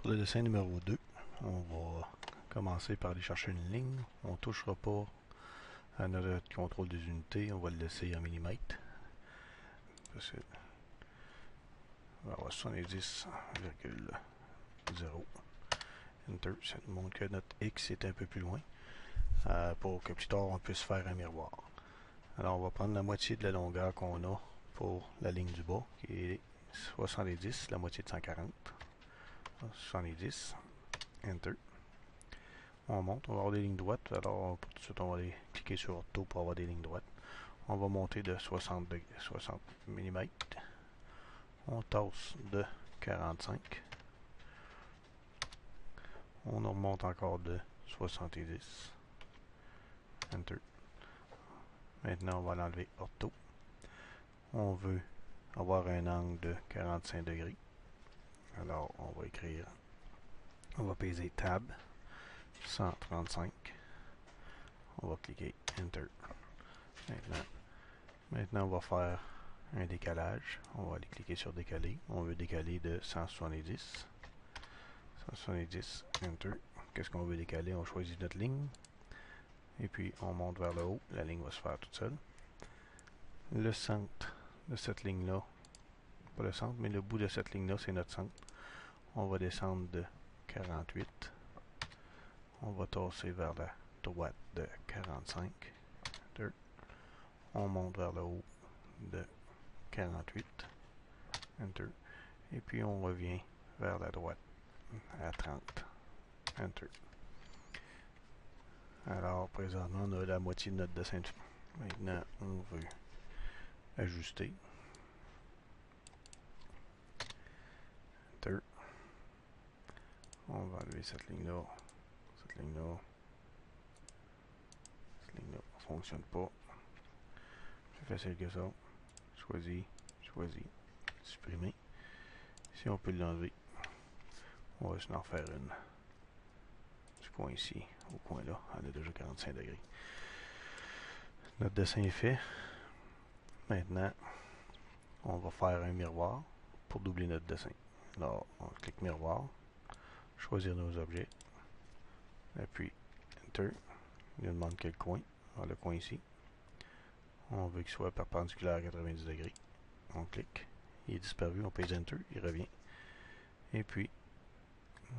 Pour le dessin numéro 2, on va commencer par aller chercher une ligne. On ne touchera pas à notre contrôle des unités, on va le laisser en millimètres. Parce que on va avoir 70,0. Enter, ça nous montre que notre X est un peu plus loin. Pour que plus tard on puisse faire un miroir. Alors on va prendre la moitié de la longueur qu'on a pour la ligne du bas, qui est 70, la moitié de 140. 70, Enter. On monte, on va avoir des lignes droites, alors tout de suite on va aller cliquer sur Auto pour avoir des lignes droites. On va monter de 60 mm. On tasse de 45. On remonte encore de 70. Enter. Maintenant, on va l'enlever Ortho. On veut avoir un angle de 45 degrés. Alors, on va écrire, on va peser Tab 135. On va cliquer Enter. Maintenant, on va faire un décalage. On va aller cliquer sur décaler. On veut décaler de 170. 170, Enter. Qu'est-ce qu'on veut décaler? On choisit notre ligne. Et puis, on monte vers le haut. La ligne va se faire toute seule. Le centre de cette ligne-là, pas le centre, mais le bout de cette ligne-là, c'est notre centre. On va descendre de 48. On va tasser vers la droite de 45. Enter. On monte vers le haut de 48. Enter. Et puis, on revient vers la droite à 30. Enter. Alors, présentement, on a la moitié de notre dessin. Maintenant, on veut ajuster. Enter. On va enlever cette ligne-là. Cette ligne-là. Cette ligne-là ne fonctionne pas. C'est facile que ça. Choisis, choisis, supprimer. Si on peut l'enlever, on va juste en faire une. Du coin ici, au coin là, on a déjà 45 degrés. Notre dessin est fait. Maintenant, on va faire un miroir pour doubler notre dessin. Alors, on clique miroir, choisir nos objets, appuie Enter. Il nous demande quel coin. Alors, le coin ici. On veut qu'il soit perpendiculaire à 90 degrés. On clique. Il est disparu. On pèse Enter. Il revient. Et puis,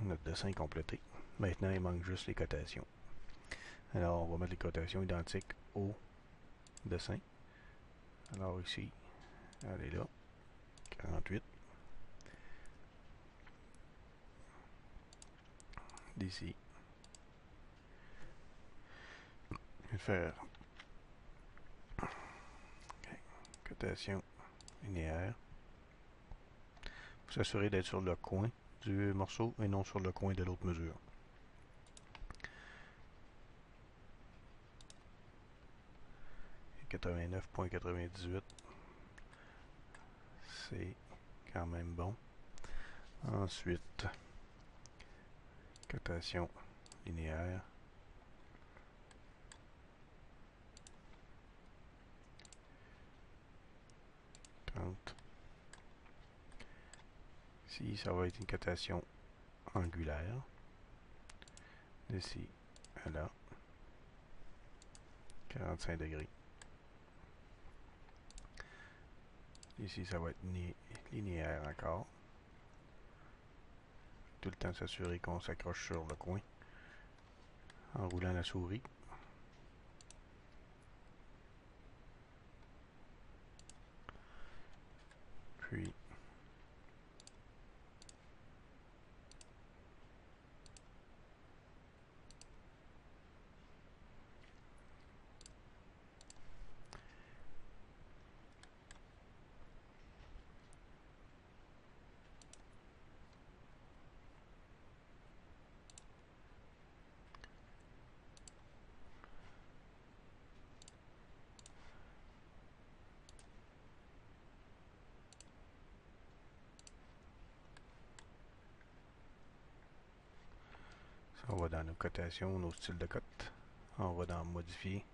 notre dessin est complété. Maintenant, il manque juste les cotations. Alors, on va mettre les cotations identiques au dessin. Alors ici, elle est là. 48. D'ici. Je vais faire cotation linéaire. Pour s'assurer d'être sur le coin du morceau et non sur le coin de l'autre mesure. Et 89,98. C'est quand même bon. Ensuite, cotation linéaire. Ici, ça va être une cotation angulaire. D'ici à là. 45 degrés. Ici, ça va être linéaire encore. Tout le temps s'assurer qu'on s'accroche sur le coin en roulant la souris. Puis, on va dans nos cotations, nos styles de cote. On va dans modifier.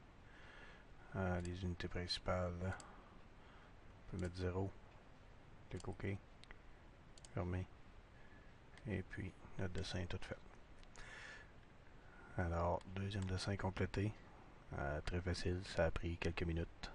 Les unités principales. On peut mettre 0. Clique OK. Fermer. Et puis, notre dessin est tout fait. Alors, deuxième dessin complété. Très facile, ça a pris quelques minutes.